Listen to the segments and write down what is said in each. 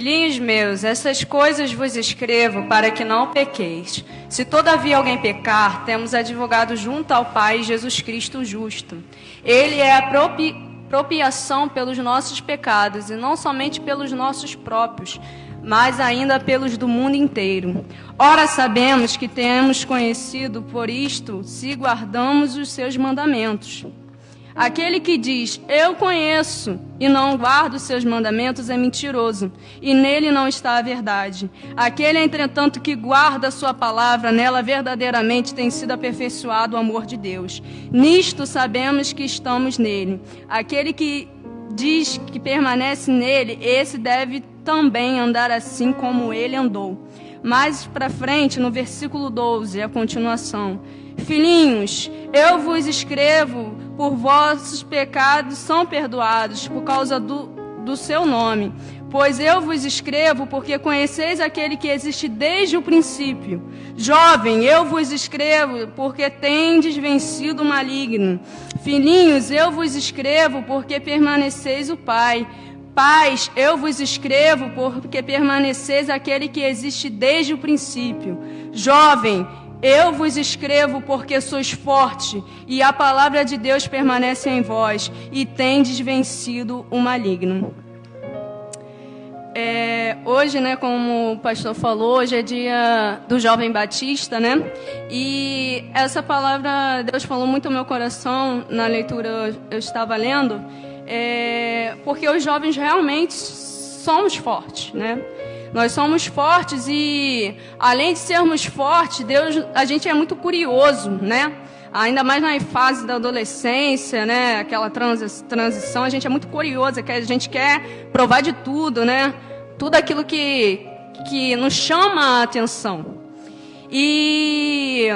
Filhinhos meus, essas coisas vos escrevo para que não pequeis. Se todavia alguém pecar, temos advogado junto ao Pai, Jesus Cristo justo. Ele é a propiciação pelos nossos pecados, e não somente pelos nossos próprios, mas ainda pelos do mundo inteiro. Ora, sabemos que temos conhecido por isto, se guardamos os seus mandamentos. Aquele que diz, eu conheço, e não guarda os seus mandamentos, é mentiroso, e nele não está a verdade. Aquele, entretanto, que guarda a sua palavra, nela verdadeiramente tem sido aperfeiçoado o amor de Deus. Nisto sabemos que estamos nele. Aquele que diz que permanece nele, esse deve também andar assim como ele andou. Mais para frente, no versículo 12, a continuação. Filhinhos, eu vos escrevo, por vossos pecados são perdoados, por causa do seu nome. Pois eu vos escrevo, porque conheceis aquele que existe desde o princípio. Jovem, eu vos escrevo, porque tendes vencido o maligno. Filhinhos, eu vos escrevo, porque permaneceis o Pai. Pais, eu vos escrevo, porque permaneceis aquele que existe desde o princípio. Jovem, eu vos escrevo porque sois forte, e a palavra de Deus permanece em vós, e tendes vencido o maligno. Hoje, né, como o pastor falou, hoje é dia do jovem batista, né? E essa palavra, Deus falou muito ao meu coração, na leitura eu estava lendo, porque os jovens realmente somos fortes, né? Nós somos fortes e, além de sermos fortes, a gente é muito curioso, né? Ainda mais na fase da adolescência, né? Aquela transição, a gente é muito curioso, que a gente quer provar de tudo, né? Tudo aquilo que nos chama a atenção. E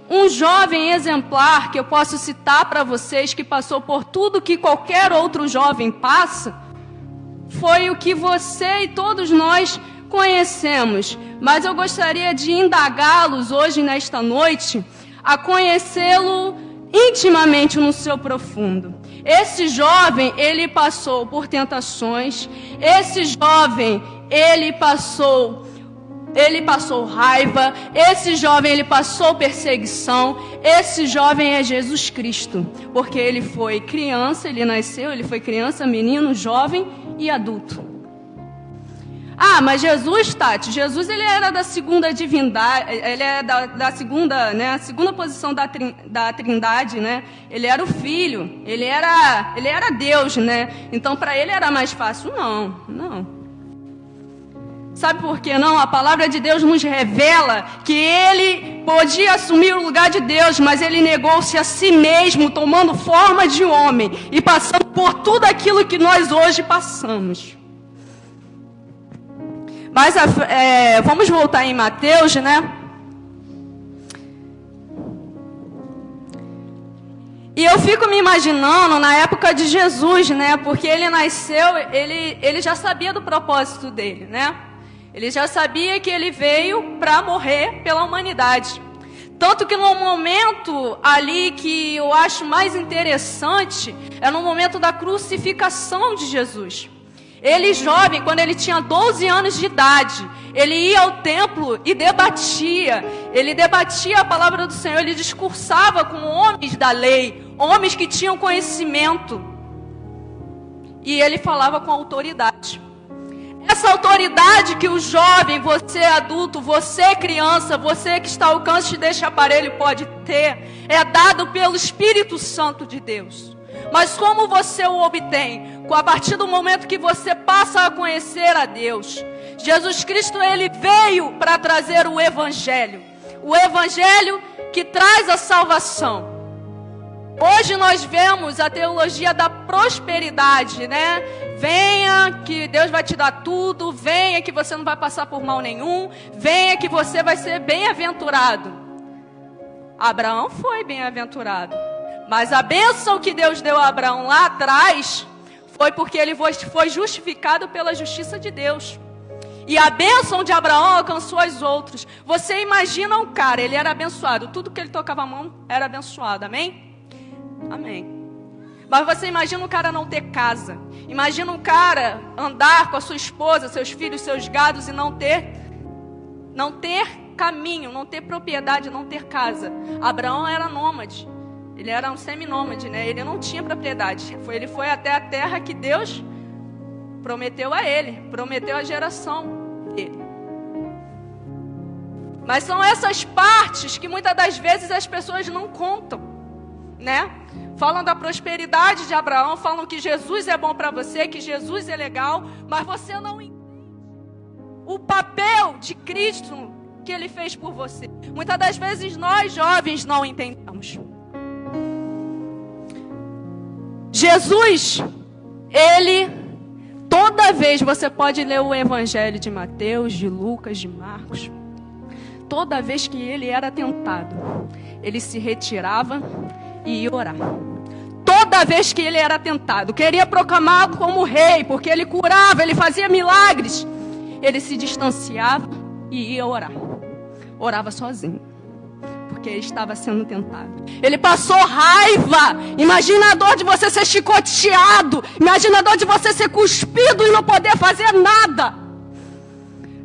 um jovem exemplar que eu posso citar para vocês, que passou por tudo que qualquer outro jovem passa, foi o que você e todos nós conhecemos, mas eu gostaria de indagá-los hoje, nesta noite, a conhecê-lo intimamente no seu profundo. Esse jovem, ele passou por tentações, esse jovem, ele passou raiva, esse jovem, ele passou perseguição, esse jovem é Jesus Cristo, porque ele foi criança, ele nasceu, ele foi criança, menino, jovem e adulto. Mas Jesus, Tati, Jesus ele era da segunda divindade, ele é da segunda, né, a segunda posição da trindade, né? Ele era o Filho, ele era Deus, né? Então para ele era mais fácil. Não. Sabe por que não? A palavra de Deus nos revela que ele podia assumir o lugar de Deus, mas ele negou-se a si mesmo, tomando forma de homem e passando por tudo aquilo que nós hoje passamos. Mas vamos voltar em Mateus, né? E eu fico me imaginando na época de Jesus, né? Porque ele nasceu, ele já sabia do propósito dele, né? Ele já sabia que ele veio para morrer pela humanidade. Tanto que no momento ali que eu acho mais interessante, é no momento da crucificação de Jesus. Ele jovem, quando ele tinha 12 anos de idade, ele ia ao templo e debatia. Ele debatia a palavra do Senhor, ele discursava com homens da lei, homens que tinham conhecimento. E ele falava com autoridade. Essa autoridade que o jovem, você adulto, você criança, você que está ao alcance deste aparelho pode ter, é dado pelo Espírito Santo de Deus. Mas como você o obtém? A partir do momento que você passa a conhecer a Deus. Jesus Cristo, ele veio para trazer o Evangelho. O Evangelho que traz a salvação. Hoje nós vemos a teologia da prosperidade, né? Venha que Deus vai te dar tudo. Venha que você não vai passar por mal nenhum. Venha que você vai ser bem-aventurado. Abraão foi bem-aventurado. Mas a bênção que Deus deu a Abraão lá atrás foi porque ele foi justificado pela justiça de Deus. E a bênção de Abraão alcançou os outros. Você imagina um cara, ele era abençoado. Tudo que ele tocava a mão era abençoado, amém? Amém. Mas você imagina um cara não ter casa. Imagina um cara andar com a sua esposa, seus filhos, seus gados e não ter caminho, não ter propriedade, não ter casa. Abraão era nômade. Ele era um seminômade, né? Ele não tinha propriedade. Ele foi até a terra que Deus prometeu a ele, prometeu a geração dele. Mas são essas partes que muitas das vezes as pessoas não contam, né? Falam da prosperidade de Abraão, falam que Jesus é bom para você, que Jesus é legal, mas você não entende o papel de Cristo que Ele fez por você. Muitas das vezes nós jovens não entendemos. Jesus, Ele, toda vez você pode ler o Evangelho de Mateus, de Lucas, de Marcos, toda vez que Ele era tentado, Ele se retirava e ia orar. Toda vez que Ele era tentado, queria proclamar como rei, porque Ele curava, Ele fazia milagres, Ele se distanciava e ia orar. Orava sozinho, porque Ele estava sendo tentado. Ele passou raiva. Imagina a dor de você ser chicoteado. Imagina a dor de você ser cuspido e não poder fazer nada.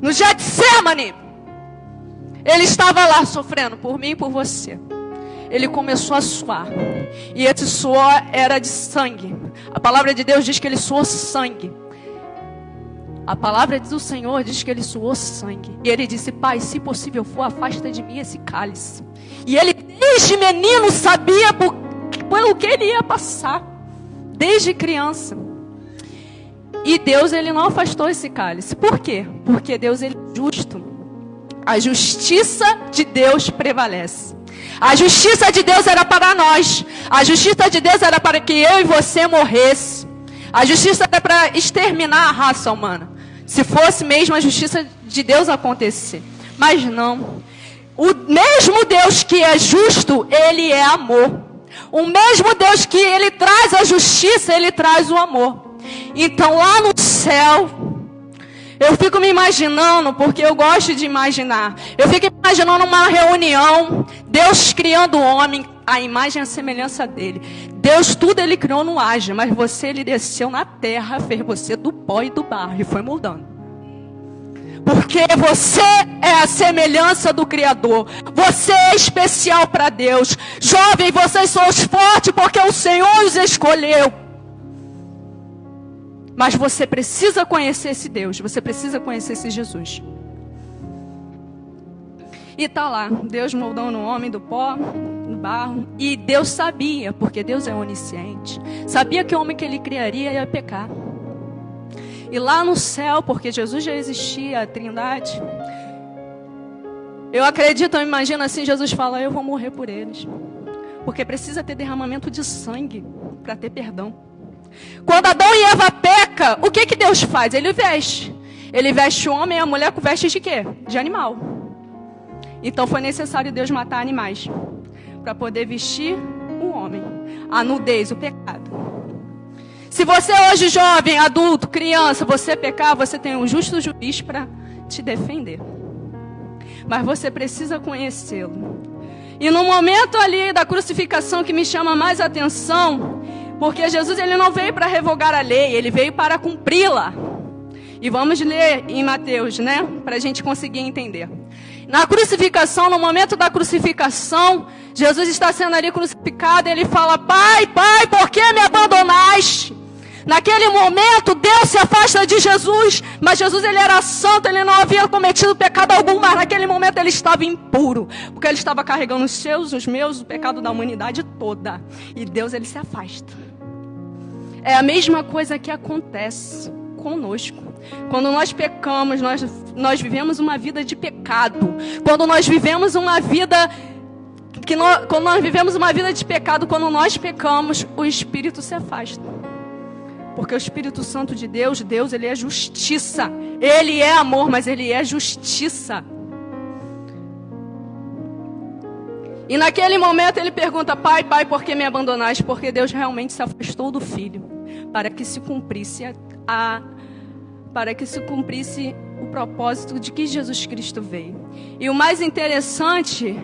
No Getsemane, Ele estava lá sofrendo por mim e por você. Ele começou a suar. E esse suor era de sangue. A palavra de Deus diz que Ele suou sangue. A palavra do Senhor diz que Ele suou sangue. E Ele disse: Pai, se possível for, afasta de mim esse cálice. E Ele, desde menino, sabia pelo que Ele ia passar. Desde criança. E Deus, Ele não afastou esse cálice. Por quê? Porque Deus, Ele é justo. A justiça de Deus prevalece. A justiça de Deus era para nós. A justiça de Deus era para que eu e você morresse. A justiça era para exterminar a raça humana. Se fosse mesmo a justiça de Deus acontecer. Mas não. O mesmo Deus que é justo, Ele é amor. O mesmo Deus que Ele traz a justiça, Ele traz o amor. Então lá no céu, eu fico me imaginando, porque eu gosto de imaginar. Eu fico imaginando uma reunião, Deus criando o homem, a imagem e a semelhança dele. Deus tudo Ele criou no Haja, mas você, Ele desceu na terra, fez você do pó e do barro e foi moldando. Porque você é a semelhança do Criador. Você é especial para Deus. Jovem, vocês são os fortes porque o Senhor os escolheu. Mas você precisa conhecer esse Deus. Você precisa conhecer esse Jesus. E está lá, Deus moldando o homem do pó, do barro. E Deus sabia, porque Deus é onisciente. Sabia que o homem que Ele criaria ia pecar. E lá no céu, porque Jesus já existia, a Trindade. Eu acredito, eu imagino assim, Jesus fala: eu vou morrer por eles. Porque precisa ter derramamento de sangue para ter perdão. Quando Adão e Eva pecam, o que Deus faz? Ele veste. Ele veste o homem e a mulher com vestes de quê? De animal. Então foi necessário Deus matar animais para poder vestir o homem. A nudez, o pecado. Se você hoje, jovem, adulto, criança, você pecar, você tem um justo juiz para te defender. Mas você precisa conhecê-lo. E no momento ali da crucificação que me chama mais atenção, porque Jesus, Ele não veio para revogar a lei, Ele veio para cumpri-la. E vamos ler em Mateus, né? Para a gente conseguir entender. Na crucificação, no momento da crucificação, Jesus está sendo ali crucificado e Ele fala: Pai, Pai, por que me abandonaste? Naquele momento, Deus se afasta de Jesus, mas Jesus, Ele era santo, Ele não havia cometido pecado algum, mas naquele momento Ele estava impuro, porque Ele estava carregando os seus, os meus, o pecado da humanidade toda. E Deus, Ele se afasta. É a mesma coisa que acontece conosco. Quando nós pecamos, nós vivemos uma vida de pecado. Quando nós vivemos uma vida quando nós vivemos uma vida de pecado, quando nós pecamos, o Espírito se afasta. Porque o Espírito Santo de Deus, Ele é justiça. Ele é amor, mas Ele é justiça. E naquele momento Ele pergunta: Pai, Pai, por que me abandonaste? Porque Deus realmente se afastou do Filho, para que se cumprisse o propósito de que Jesus Cristo veio. E o mais interessante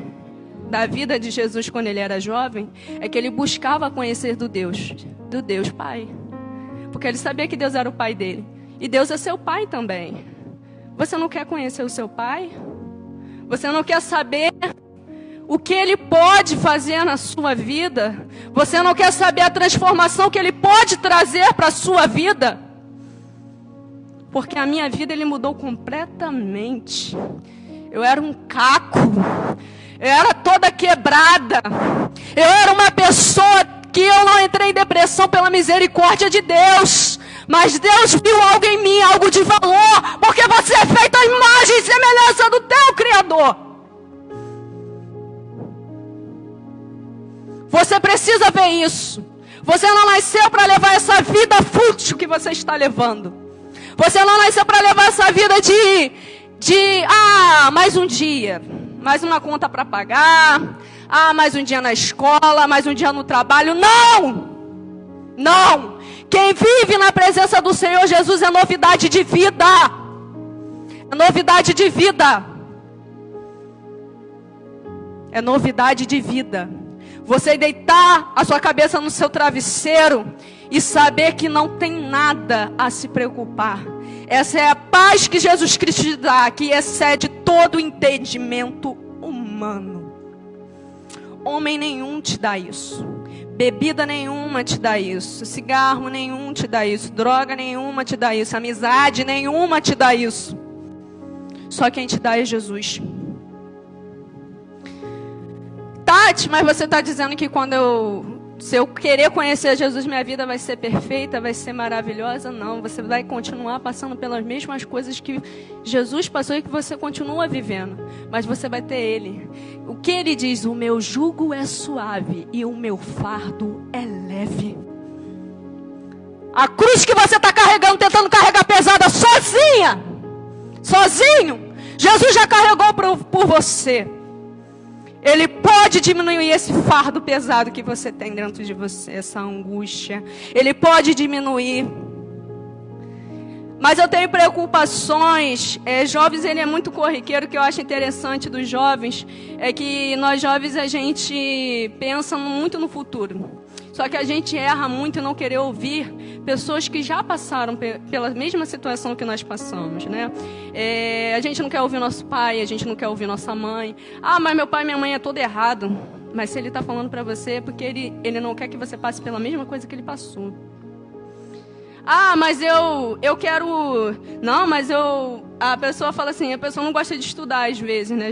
da vida de Jesus quando ele era jovem é que ele buscava conhecer do Deus Pai. Porque ele sabia que Deus era o pai dele. E Deus é seu pai também. Você não quer conhecer o seu pai? Você não quer saber o que ele pode fazer na sua vida? Você não quer saber a transformação que ele pode trazer para a sua vida? Porque a minha vida ele mudou completamente. Eu era um caco. Eu era toda quebrada. Eu era uma pessoa que eu não entrei em depressão pela misericórdia de Deus. Mas Deus viu algo em mim, algo de valor. Porque você é feito à imagem e semelhança do teu Criador. Você precisa ver isso. Você não nasceu para levar essa vida fútil que você está levando. Você não nasceu para levar essa vida mais um dia, mais uma conta para pagar, mais um dia na escola, mais um dia no trabalho. Não! Não! Quem vive na presença do Senhor Jesus é novidade de vida. É novidade de vida. É novidade de vida. Você deitar a sua cabeça no seu travesseiro e saber que não tem nada a se preocupar. Essa é a paz que Jesus Cristo te dá, que excede todo o entendimento humano. Homem nenhum te dá isso. Bebida nenhuma te dá isso. Cigarro nenhum te dá isso. Droga nenhuma te dá isso. Amizade nenhuma te dá isso. Só quem te dá é Jesus. Tati, mas você está dizendo que se eu querer conhecer Jesus, minha vida vai ser perfeita, vai ser maravilhosa? Não, você vai continuar passando pelas mesmas coisas que Jesus passou e que você continua vivendo. Mas você vai ter Ele. O que Ele diz? O meu jugo é suave e o meu fardo é leve. A cruz que você está carregando, tentando carregar pesada sozinha, sozinho, Jesus já carregou por você. Ele pode diminuir esse fardo pesado que você tem dentro de você, essa angústia. Ele pode diminuir. Mas eu tenho preocupações. Jovens, ele é muito corriqueiro. O que eu acho interessante dos jovens é que nós jovens a gente pensa muito no futuro. Só que a gente erra muito em não querer ouvir pessoas que já passaram pela mesma situação que nós passamos, né? A gente não quer ouvir nosso pai, a gente não quer ouvir nossa mãe. Mas meu pai e minha mãe é todo errado. Mas se ele está falando para você, é porque ele não quer que você passe pela mesma coisa que ele passou. Mas eu quero... Não, mas eu... A pessoa fala assim, a pessoa não gosta de estudar às vezes, né?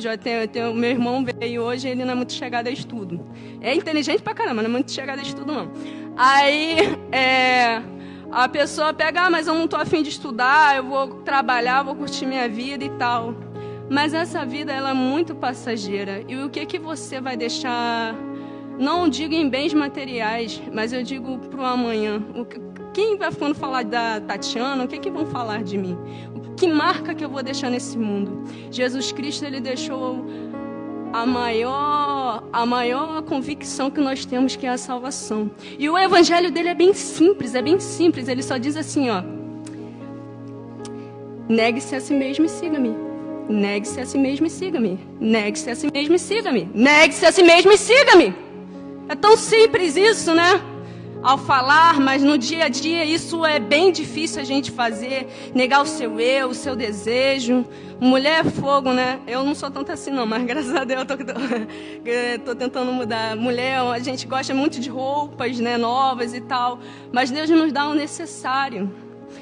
O meu irmão veio hoje, ele não é muito chegado a estudo. É inteligente pra caramba, não é muito chegado a estudo, não. Aí, a pessoa pega, mas eu não tô afim de estudar, eu vou trabalhar, vou curtir minha vida e tal. Mas essa vida, ela é muito passageira. E o que você vai deixar... Não digo em bens materiais, mas eu digo pro amanhã. Quem vai quando falar da Tatiana, o que vão falar de mim? Que marca que eu vou deixar nesse mundo? Jesus Cristo, ele deixou a maior convicção que nós temos, que é a salvação. E o evangelho dele é bem simples, Ele só diz assim, negue-se a si mesmo e siga-me. Negue-se a si mesmo e siga-me. Negue-se a si mesmo e siga-me. Negue-se a si mesmo e siga-me. É tão simples isso, né? Ao falar, mas no dia a dia isso é bem difícil a gente fazer. Negar o seu eu, o seu desejo. Mulher é fogo, né? Eu não sou tanto assim não, mas graças a Deus eu tô tentando mudar. Mulher, a gente gosta muito de roupas, né, novas e tal. Mas Deus nos dá o necessário.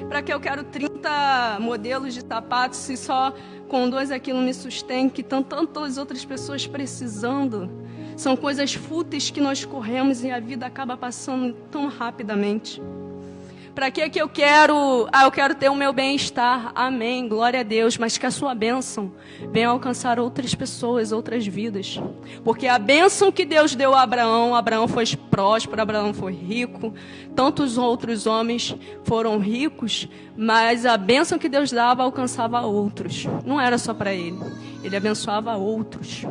Para que eu quero 30 modelos de sapatos se só com 2 aquilo me sustém, que estão tantas outras pessoas precisando. São coisas fúteis que nós corremos e a vida acaba passando tão rapidamente. Para que eu quero? Eu quero ter o meu bem-estar. Amém, glória a Deus. Mas que a sua bênção venha alcançar outras pessoas, outras vidas. Porque a bênção que Deus deu a Abraão foi próspero, Abraão foi rico. Tantos outros homens foram ricos, mas a bênção que Deus dava alcançava outros. Não era só para ele, ele abençoava outros.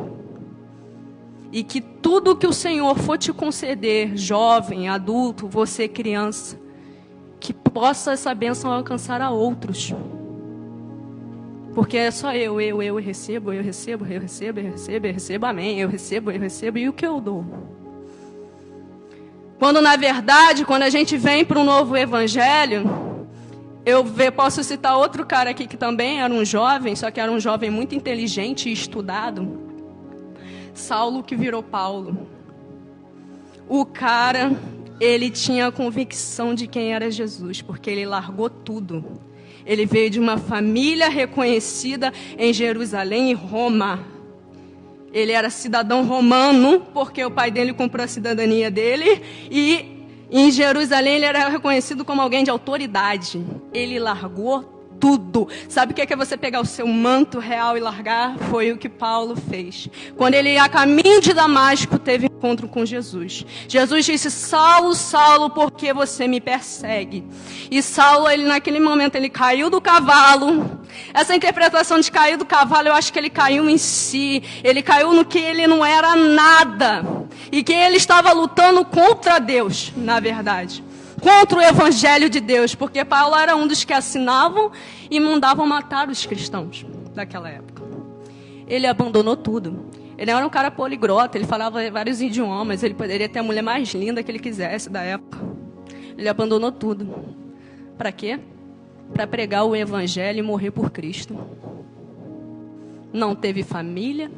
E que tudo que o Senhor for te conceder, jovem, adulto, você criança, que possa essa bênção alcançar a outros. Porque é só eu recebo, amém, eu recebo, e o que eu dou? Quando na verdade, quando a gente vem para um novo evangelho, posso citar outro cara aqui que também era um jovem, só que era um jovem muito inteligente e estudado. Saulo, que virou Paulo. O cara, ele tinha a convicção de quem era Jesus, porque ele largou tudo. Ele veio de uma família reconhecida em Jerusalém e Roma. Ele era cidadão romano, porque o pai dele comprou a cidadania dele. E em Jerusalém ele era reconhecido como alguém de autoridade. Ele largou tudo. Sabe o que é você pegar o seu manto real e largar? Foi o que Paulo fez. Quando ele ia a caminho de Damasco, teve encontro com Jesus. Jesus disse: Saulo, Saulo, por que você me persegue? E Saulo, naquele momento, ele caiu do cavalo. Essa interpretação de cair do cavalo, eu acho que ele caiu em si. Ele caiu no que ele não era nada. E que ele estava lutando contra Deus, na verdade. Contra o evangelho de Deus, porque Paulo era um dos que assinavam e mandavam matar os cristãos daquela época. Ele abandonou tudo. Ele era um cara poliglota, ele falava vários idiomas, ele poderia ter a mulher mais linda que ele quisesse da época. Ele abandonou tudo. Para quê? Para pregar o evangelho e morrer por Cristo. Não teve família.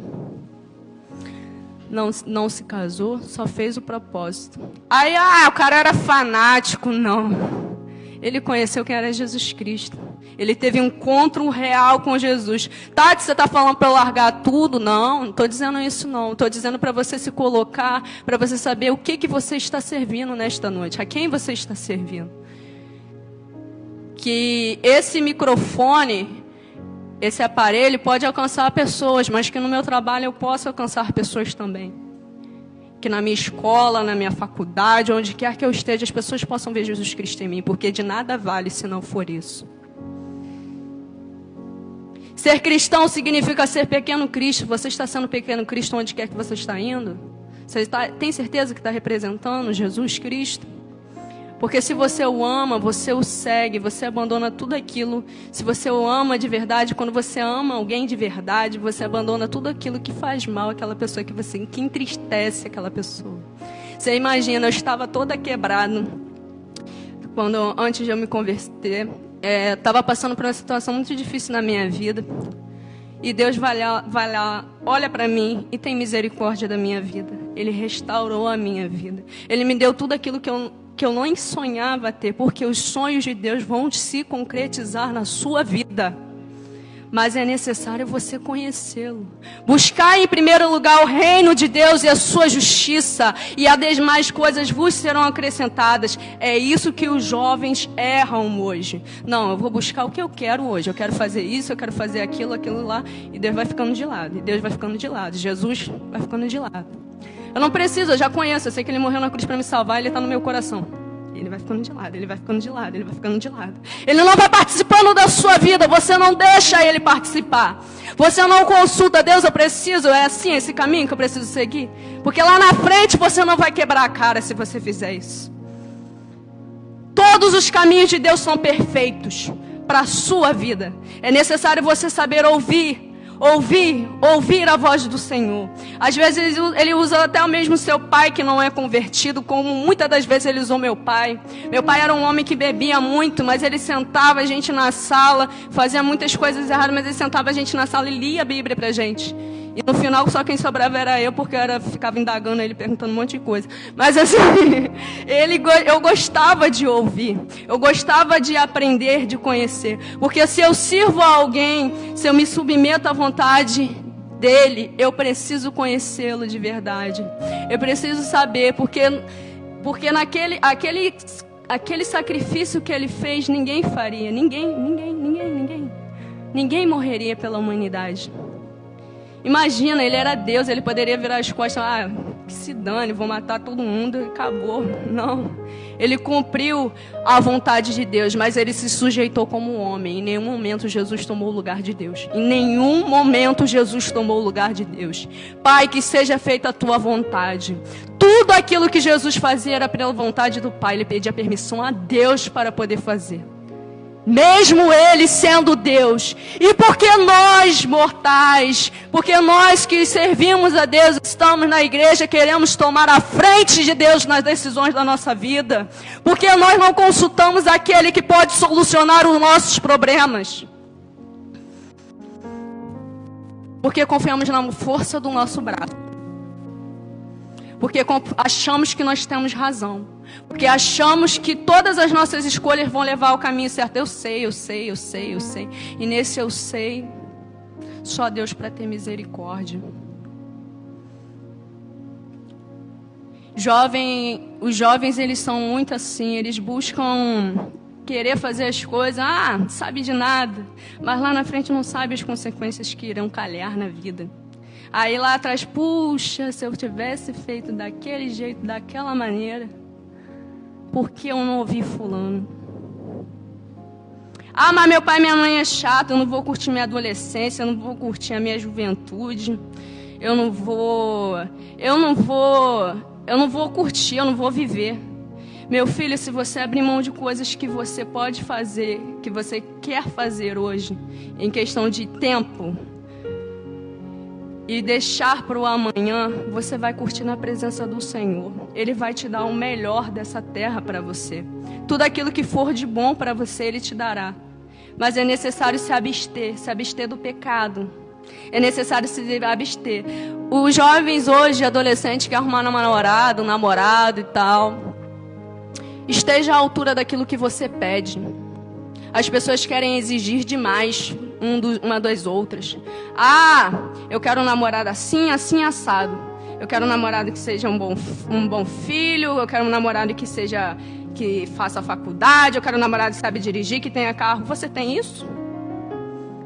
Não se casou, só fez o propósito. Aí, o cara era fanático. Não. Ele conheceu quem era Jesus Cristo. Ele teve um encontro real com Jesus. Tati, você está falando para eu largar tudo? Não estou dizendo isso não. Estou dizendo para você se colocar, para você saber o que você está servindo nesta noite. A quem você está servindo. Que esse microfone... Esse aparelho pode alcançar pessoas, mas que no meu trabalho eu posso alcançar pessoas também. Que na minha escola, na minha faculdade, onde quer que eu esteja, as pessoas possam ver Jesus Cristo em mim, porque de nada vale se não for isso. Ser cristão significa ser pequeno Cristo. Você está sendo pequeno Cristo onde quer que você está indo? Você tem certeza que está representando Jesus Cristo? Porque se você o ama, você o segue, você abandona tudo aquilo. Se você o ama de verdade, quando você ama alguém de verdade, você abandona tudo aquilo que faz mal àquela pessoa, que entristece aquela pessoa. Você imagina, eu estava toda quebrada, antes de eu me converter, estava passando por uma situação muito difícil na minha vida. E Deus vai lá, olha para mim e tem misericórdia da minha vida. Ele restaurou a minha vida. Ele me deu tudo aquilo que eu não sonhava ter, porque os sonhos de Deus vão se concretizar na sua vida. Mas é necessário você conhecê-lo. Buscar em primeiro lugar o reino de Deus e a sua justiça, e as demais coisas vos serão acrescentadas. É isso que os jovens erram hoje. Não, eu vou buscar o que eu quero hoje. Eu quero fazer isso, eu quero fazer aquilo lá, e Deus vai ficando de lado. E Deus vai ficando de lado. Jesus vai ficando de lado. Eu não preciso, eu já conheço. Eu sei que ele morreu na cruz para me salvar, ele está no meu coração. Ele vai ficando de lado, ele vai ficando de lado, ele vai ficando de lado. Ele não vai participando da sua vida, você não deixa ele participar. Você não consulta, Deus, eu preciso, é assim, esse caminho que eu preciso seguir. Porque lá na frente você não vai quebrar a cara se você fizer isso. Todos os caminhos de Deus são perfeitos para a sua vida. É necessário você saber ouvir a voz do Senhor. Às vezes ele usa até o mesmo seu pai que não é convertido, como muitas das vezes ele usou meu pai. Meu pai era um homem que bebia muito, mas ele sentava a gente na sala, fazia muitas coisas erradas, mas ele sentava a gente na sala e lia a Bíblia pra gente. E no final só quem sobrava era eu, porque ficava indagando ele, perguntando um monte de coisa. Mas assim, eu gostava de ouvir, eu gostava de aprender, de conhecer. Porque se eu sirvo a alguém, se eu me submeto à vontade dele, eu preciso conhecê-lo de verdade. Eu preciso saber, porque aquele sacrifício que ele fez, ninguém faria. Ninguém morreria pela humanidade. Imagina, ele era Deus, ele poderia virar as costas, que se dane, vou matar todo mundo e acabou. Não, ele cumpriu a vontade de Deus, mas ele se sujeitou como homem. Em nenhum momento Jesus tomou o lugar de Deus. Em nenhum momento Jesus tomou o lugar de Deus. Pai, que seja feita a tua vontade. Tudo aquilo que Jesus fazia era pela vontade do Pai, ele pedia permissão a Deus para poder fazer. Mesmo Ele sendo Deus. E porque nós, mortais, porque nós que servimos a Deus, estamos na igreja, queremos tomar a frente de Deus nas decisões da nossa vida. Porque nós não consultamos aquele que pode solucionar os nossos problemas. Porque confiamos na força do nosso braço. Porque achamos que nós temos razão. Porque achamos que todas as nossas escolhas vão levar ao caminho certo. Eu sei. E nesse eu sei, só Deus para ter misericórdia. Os jovens, eles são muito assim. Eles buscam querer fazer as coisas. Sabe de nada. Mas lá na frente não sabe as consequências que irão calhar na vida. Aí lá atrás, puxa, se eu tivesse feito daquele jeito, daquela maneira, por que eu não ouvi fulano? Mas meu pai e minha mãe é chato, eu não vou curtir minha adolescência, eu não vou curtir a minha juventude, eu não vou curtir, eu não vou viver. Meu filho, se você abrir mão de coisas que você pode fazer, que você quer fazer hoje, em questão de tempo, e deixar para o amanhã, você vai curtir na presença do Senhor. Ele vai te dar o melhor dessa terra para você. Tudo aquilo que for de bom para você, Ele te dará. Mas é necessário se abster do pecado. É necessário se abster. Os jovens hoje, adolescentes, que arrumaram uma namorada, um namorado e tal, esteja à altura daquilo que você pede. As pessoas querem exigir demais uma das outras. Eu quero um namorado assim, assado. Eu quero um namorado que seja um bom filho. Eu quero um namorado que faça faculdade. Eu quero um namorado que sabe dirigir, que tenha carro. Você tem isso?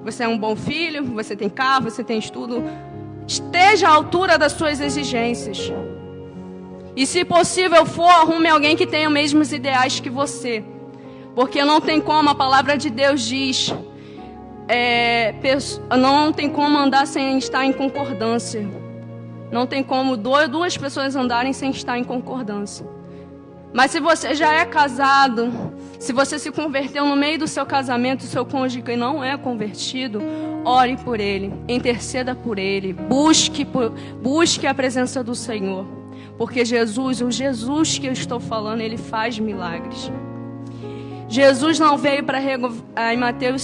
Você é um bom filho, você tem carro, você tem estudo. Esteja à altura das suas exigências. E se possível for, arrume alguém que tenha os mesmos ideais que você. Porque não tem como, a palavra de Deus diz, não tem como andar sem estar em concordância. Não tem como duas pessoas andarem sem estar em concordância. Mas se você já é casado, se você se converteu no meio do seu casamento, o seu cônjuge não é convertido, ore por ele, interceda por ele, busque a presença do Senhor. Porque o Jesus que eu estou falando, Ele faz milagres. Jesus não veio para em Mateus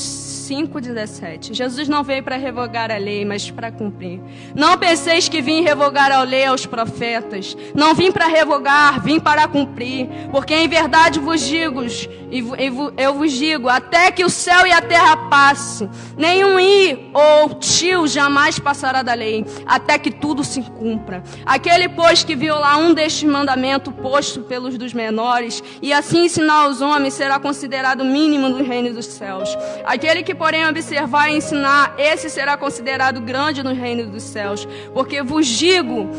5,17. Jesus não veio para revogar a lei, mas para cumprir. Não penseis que vim revogar a lei aos profetas. Não vim para revogar, vim para cumprir. Porque em verdade eu vos digo, até que o céu e a terra passe, nenhum i ou tio jamais passará da lei, até que tudo se cumpra. Aquele, pois, que violar um destes mandamentos posto pelos dos menores, e assim ensinar aos homens, será considerado mínimo do reino dos céus. Aquele que, porém, observar e ensinar, esse será considerado grande no reino dos céus. Porque vos digo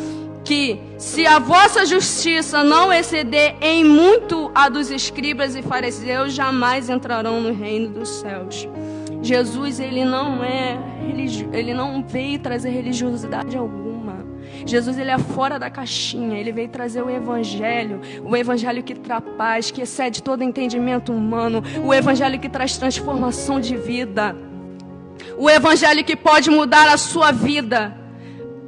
que, se a vossa justiça não exceder em muito a dos escribas e fariseus, jamais entrarão no reino dos céus. Jesus, ele não veio trazer religiosidade alguma. Jesus, ele é fora da caixinha. Ele veio trazer o evangelho que traz paz, que excede todo entendimento humano, o evangelho que traz transformação de vida, o evangelho que pode mudar a sua vida.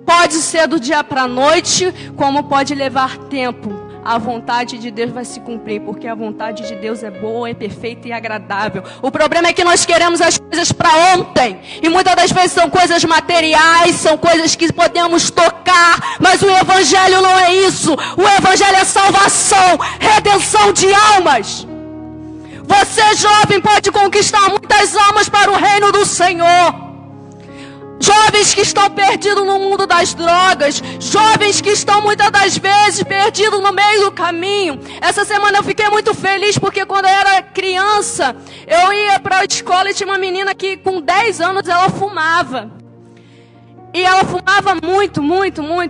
Pode ser do dia para a noite, como pode levar tempo. A vontade de Deus vai se cumprir, porque a vontade de Deus é boa, é perfeita e agradável. O problema é que nós queremos as coisas para ontem. E muitas das vezes são coisas materiais, são coisas que podemos tocar. Mas o evangelho não é isso. O evangelho é salvação, redenção de almas. Você, jovem, pode conquistar muitas almas para o reino do Senhor. Jovens que estão perdidos no mundo das drogas. Jovens que estão muitas das vezes perdidos no meio do caminho. Essa semana eu fiquei muito feliz porque quando eu era criança, eu ia para a escola e tinha uma menina que com 10 anos ela fumava. E ela fumava muito,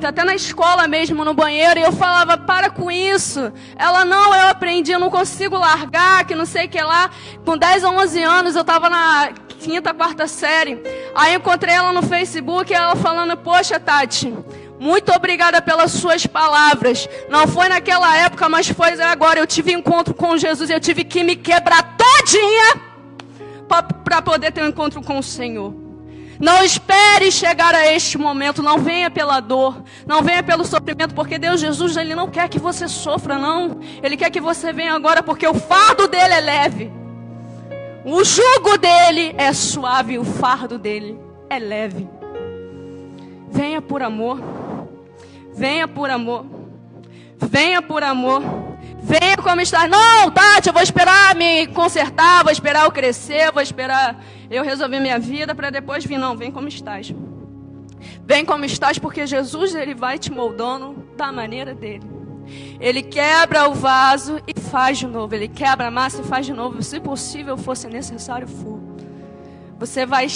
até na escola mesmo, no banheiro. E eu falava, para com isso. Ela, não, eu aprendi, eu não consigo largar, que não sei o que lá. Com 10 ou 11 anos, eu estava na 5ª, 4ª série. Aí eu encontrei ela no Facebook e ela falando, poxa, Tati, muito obrigada pelas suas palavras. Não foi naquela época, mas foi agora. Eu tive encontro com Jesus, eu tive que me quebrar todinha para poder ter um encontro com o Senhor. Não espere chegar a este momento, não venha pela dor, não venha pelo sofrimento, porque Deus, Jesus, Ele não quer que você sofra, não. Ele quer que você venha agora, porque o fardo dele é leve. O jugo dele é suave, o fardo dele é leve. Venha por amor, venha por amor, venha por amor, venha como está. Não, Tati, eu vou esperar me consertar, vou esperar eu crescer, vou esperar eu resolver minha vida para depois vir. Não, vem como estás. Vem como estás, porque Jesus, Ele vai te moldando da maneira dele. Ele quebra o vaso e faz de novo. Ele quebra a massa e faz de novo. Se possível, fosse necessário, for. Você vai,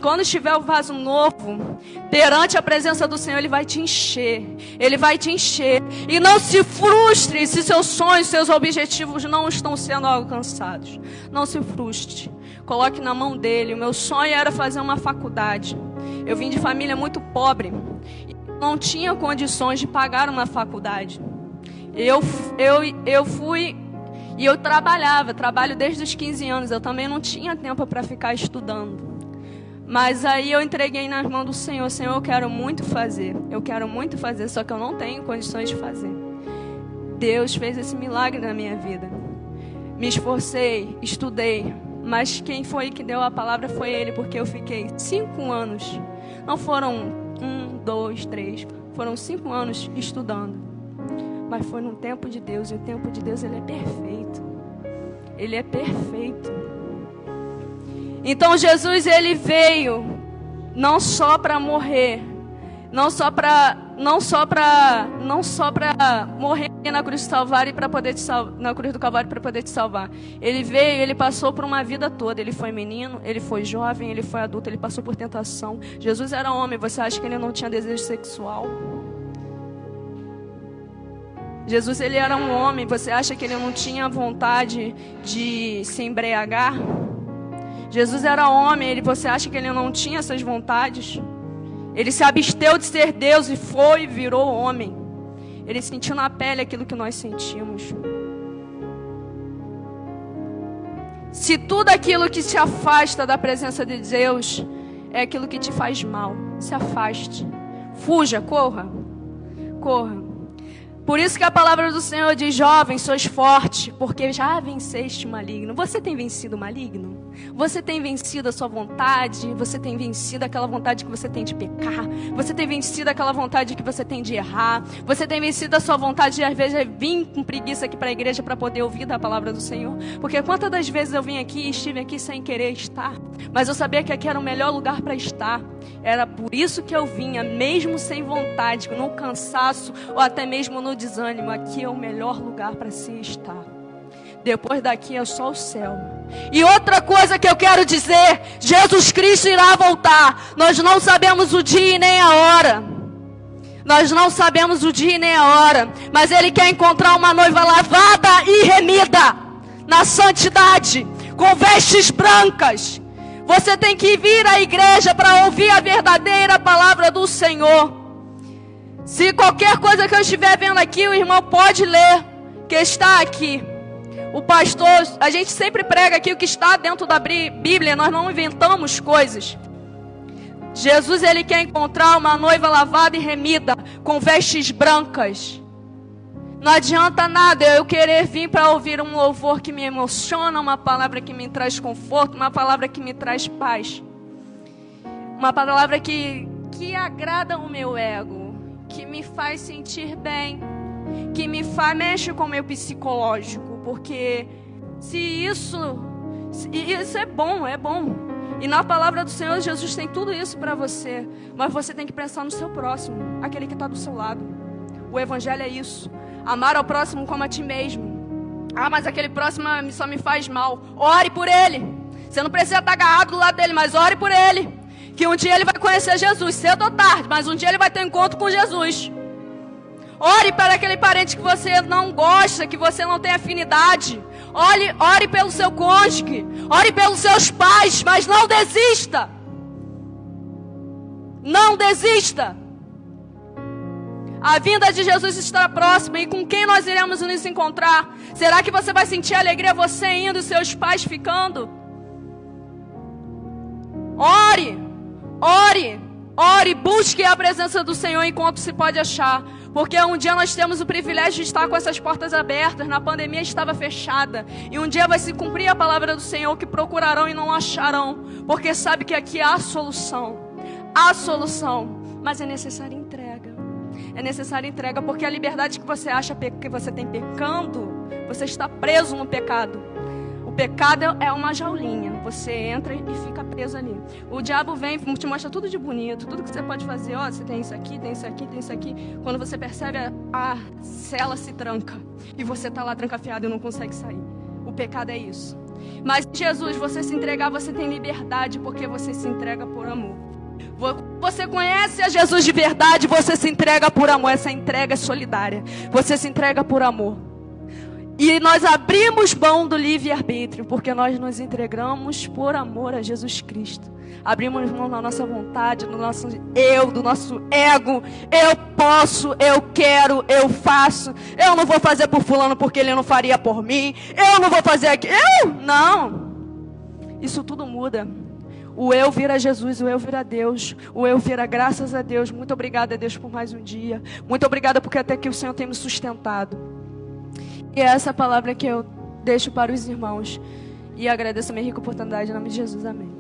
quando estiver o vaso novo, perante a presença do Senhor, Ele vai te encher. Ele vai te encher. E não se frustre se seus sonhos, seus objetivos não estão sendo alcançados. Não se frustre. Coloque na mão dele. O meu sonho era fazer uma faculdade. Eu vim de família muito pobre. E não tinha condições de pagar uma faculdade. Eu fui e eu trabalho desde os 15 anos. Eu também não tinha tempo para ficar estudando. Mas aí eu entreguei nas mãos do Senhor. Senhor, eu quero muito fazer, só que eu não tenho condições de fazer. Deus fez esse milagre na minha vida. Me esforcei, estudei, mas quem foi que deu a palavra foi Ele, porque eu fiquei 5 anos. Não foram 1, 2, 3, foram 5 anos estudando. Mas foi no tempo de Deus, e o tempo de Deus, Ele é perfeito. Ele é perfeito. Então Jesus, Ele veio não só para morrer, não só para morrer na cruz do Calvário para poder te salvar, na cruz do Calvário para poder te salvar. Ele veio, Ele passou por uma vida toda. Ele foi menino, Ele foi jovem, Ele foi adulto, Ele passou por tentação. Jesus era homem. Você acha que Ele não tinha desejo sexual? Jesus, Ele era um homem. Você acha que Ele não tinha vontade de se embriagar? Jesus era homem. Você acha que Ele não tinha essas vontades? Ele se absteu de ser Deus e foi e virou homem. Ele sentiu na pele aquilo que nós sentimos. Se tudo aquilo que te afasta da presença de Deus é aquilo que te faz mal, se afaste. Fuja, corra. Corra. Por isso que a palavra do Senhor diz: jovem, sois forte, porque já venceste o maligno. Você tem vencido o maligno? Você tem vencido a sua vontade? Você tem vencido aquela vontade que você tem de pecar? Você tem vencido aquela vontade que você tem de errar? Você tem vencido a sua vontade de, às vezes, vir com preguiça aqui para a igreja para poder ouvir da palavra do Senhor? Porque quantas das vezes eu vim aqui e estive aqui sem querer estar, mas eu sabia que aqui era o melhor lugar para estar. Era por isso que eu vinha, mesmo sem vontade, no cansaço ou até mesmo no desânimo. Aqui é o melhor lugar para se estar. Depois daqui é só o céu. E outra coisa que eu quero dizer: Jesus Cristo irá voltar. Nós não sabemos o dia e nem a hora. Nós não sabemos o dia e nem a hora. Mas Ele quer encontrar uma noiva lavada e remida na santidade, com vestes brancas. Você tem que vir à igreja para ouvir a verdadeira palavra do Senhor. Se qualquer coisa que eu estiver vendo aqui, o irmão pode ler, que está aqui. O pastor, a gente sempre prega aqui o que está dentro da Bíblia, nós não inventamos coisas. Jesus, Ele quer encontrar uma noiva lavada e remida, com vestes brancas. Não adianta nada eu querer vir para ouvir um louvor que me emociona, uma palavra que me traz conforto, uma palavra que me traz paz. Uma palavra que agrada o meu ego, que me faz sentir bem, que mexe com o meu psicológico. Porque se isso é bom, é bom. E na palavra do Senhor, Jesus tem tudo isso para você. Mas você tem que pensar no seu próximo, aquele que está do seu lado. O evangelho é isso: amar ao próximo como a ti mesmo. Ah, mas aquele próximo só me faz mal. Ore por ele. Você não precisa estar agarrado do lado dele, mas ore por ele. Que um dia ele vai conhecer Jesus, cedo ou tarde, mas um dia ele vai ter um encontro com Jesus. Ore para aquele parente que você não gosta, que você não tem afinidade. Ore pelo seu cônjuge. Ore pelos seus pais, mas não desista. Não desista. A vinda de Jesus está próxima. E com quem nós iremos nos encontrar? Será que você vai sentir alegria você indo e seus pais ficando? Ore, ore, ore, busque a presença do Senhor enquanto se pode achar. Porque um dia nós temos o privilégio de estar com essas portas abertas. Na pandemia estava fechada. E um dia vai se cumprir a palavra do Senhor, que procurarão e não acharão. Porque sabe que aqui há solução. Há solução. Mas é necessária entrega. É necessária entrega, porque a liberdade que você acha que você tem pecando, você está preso no pecado. O pecado é uma jaulinha. Você entra e fica preso ali. O diabo vem e te mostra tudo de bonito, tudo que você pode fazer. Ó, você tem isso aqui, tem isso aqui, tem isso aqui. Quando você percebe, a cela se tranca. E você está lá trancafiado e não consegue sair. O pecado é isso. Mas Jesus, você se entregar, você tem liberdade, porque você se entrega por amor. Você conhece a Jesus de verdade, você se entrega por amor. Essa entrega é solidária. Você se entrega por amor. E nós abrimos mão do livre-arbítrio, porque nós nos entregamos por amor a Jesus Cristo. Abrimos mão da nossa vontade, do nosso eu, do nosso ego. Eu posso, eu quero, eu faço. Eu não vou fazer por fulano porque ele não faria por mim. Eu não vou fazer aqui. Não. Isso tudo muda. O eu vira Jesus, o eu vira Deus. O eu vira graças a Deus. Muito obrigada, Deus, por mais um dia. Muito obrigada porque até aqui o Senhor tem me sustentado. E é essa palavra que eu deixo para os irmãos. E agradeço a minha rica oportunidade em nome de Jesus. Amém.